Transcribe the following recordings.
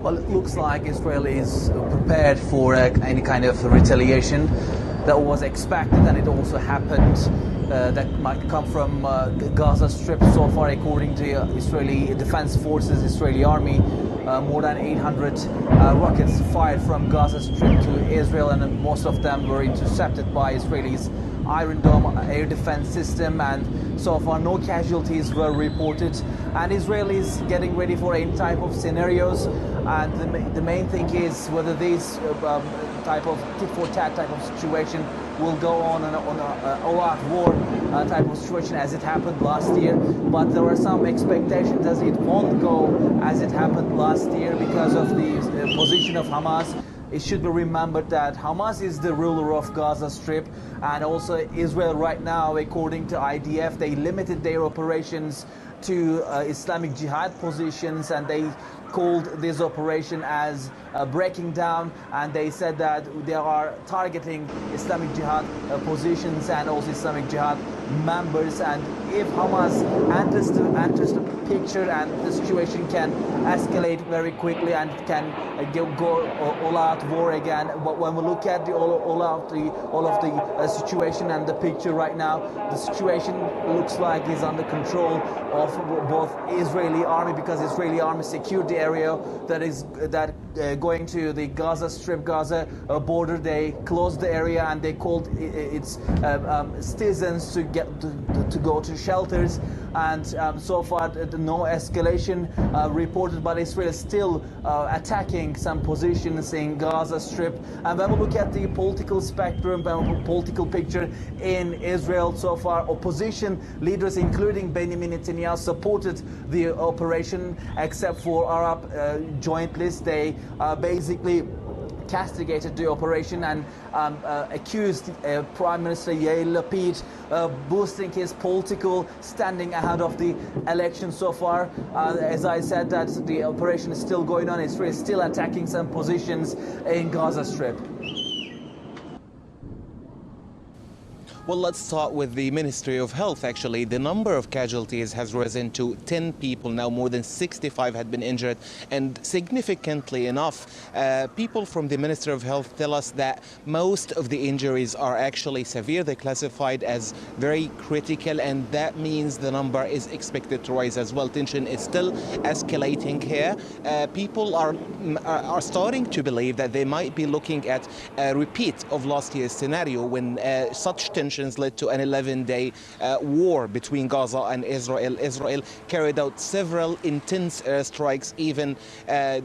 Well, it looks like Israel is prepared for any kind of retaliation that was expected, and it also happened. That might come from Gaza Strip. So far, according to Israeli Defense Forces, Israeli Army, more than 800 rockets fired from Gaza Strip to Israel, and most of them were intercepted by Israelis' Iron Dome air defense system, and so far no casualties were reported. And Israel is getting ready for any type of scenarios, and the main thing is whether this type of tit-for-tat type of situation will go on an all-out war type of situation as it happened last year. But there are some expectations that it won't go as it happened last year because of the position of Hamas. It should be remembered that Hamas is the ruler of Gaza Strip, and also Israel right now, according to IDF, they limited their operations to Islamic Jihad positions, and they called this operation as breaking down, and they said that they are targeting Islamic Jihad positions and also Islamic Jihad members. And if Hamas enters the picture, and the situation can escalate very quickly and can go all-out war again. But when we look at the all of the situation and the picture right now, the situation looks like is under control of both Israeli army, because Israeli army secured the area that going to the Gaza Strip, Gaza border. They closed the area and they called its citizens to go to shelters. And so far, no escalation reported, but Israel is still attacking some positions in Gaza Strip. And when we look at the political spectrum, political picture in Israel, so far opposition leaders, including Benjamin Netanyahu, supported the operation, except for Arab Joint List. They basically castigated the operation and accused Prime Minister Yair Lapid boosting his political standing ahead of the election. So far, as I said, that the operation is still going on. Israel is still attacking some positions in Gaza Strip. Well, let's start with the Ministry of Health. Actually, the number of casualties has risen to 10 people. Now, more than 65 had been injured. And significantly enough, people from the Ministry of Health tell us that most of the injuries are actually severe. They're classified as very critical, and that means the number is expected to rise as well. Tension is still escalating here. People are starting to believe that they might be looking at a repeat of last year's scenario when such tension led to an 11-day war between Gaza and Israel. Israel carried out several intense airstrikes even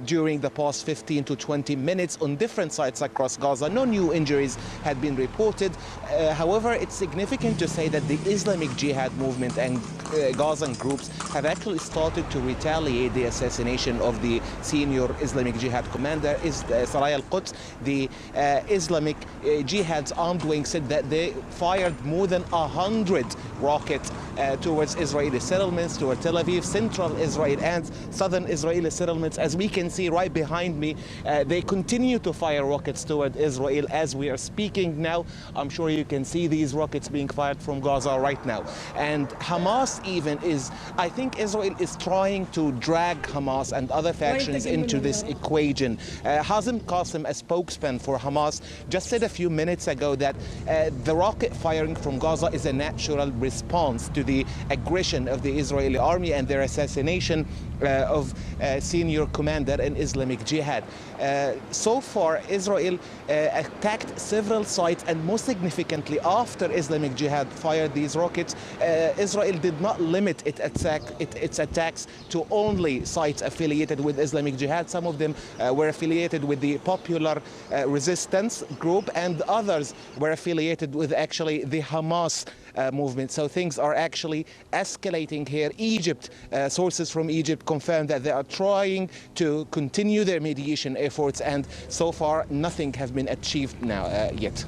during the past 15 to 20 minutes on different sites across Gaza. No new injuries had been reported. However, it's significant to say that the Islamic Jihad movement and Gazan groups have actually started to retaliate the assassination of the senior Islamic Jihad commander, Saraya al-Quds. The Islamic Jihad's armed wing said that they fired more than 100 rockets towards Israeli settlements, toward Tel Aviv, central Israel and southern Israeli settlements. As we can see right behind me, they continue to fire rockets toward Israel as we are speaking now. I'm sure you can see these rockets being fired from Gaza right now. And Hamas even I think Israel is trying to drag Hamas and other factions into this equation. Hazem Qasim, a spokesman for Hamas, just said a few minutes ago that the rocket firing from Gaza is a natural response to the aggression of the Israeli army and their assassination of senior commander in Islamic Jihad. So far, Israel attacked several sites, and most significantly, after Islamic Jihad fired these rockets, Israel did not limit its attacks to only sites affiliated with Islamic Jihad. Some of them were affiliated with the Popular Resistance Group, and others were affiliated with actually the Hamas movement. So things are actually escalating here. Egypt, sources from Egypt confirm that they are trying to continue their mediation efforts, and so far nothing has been achieved now yet.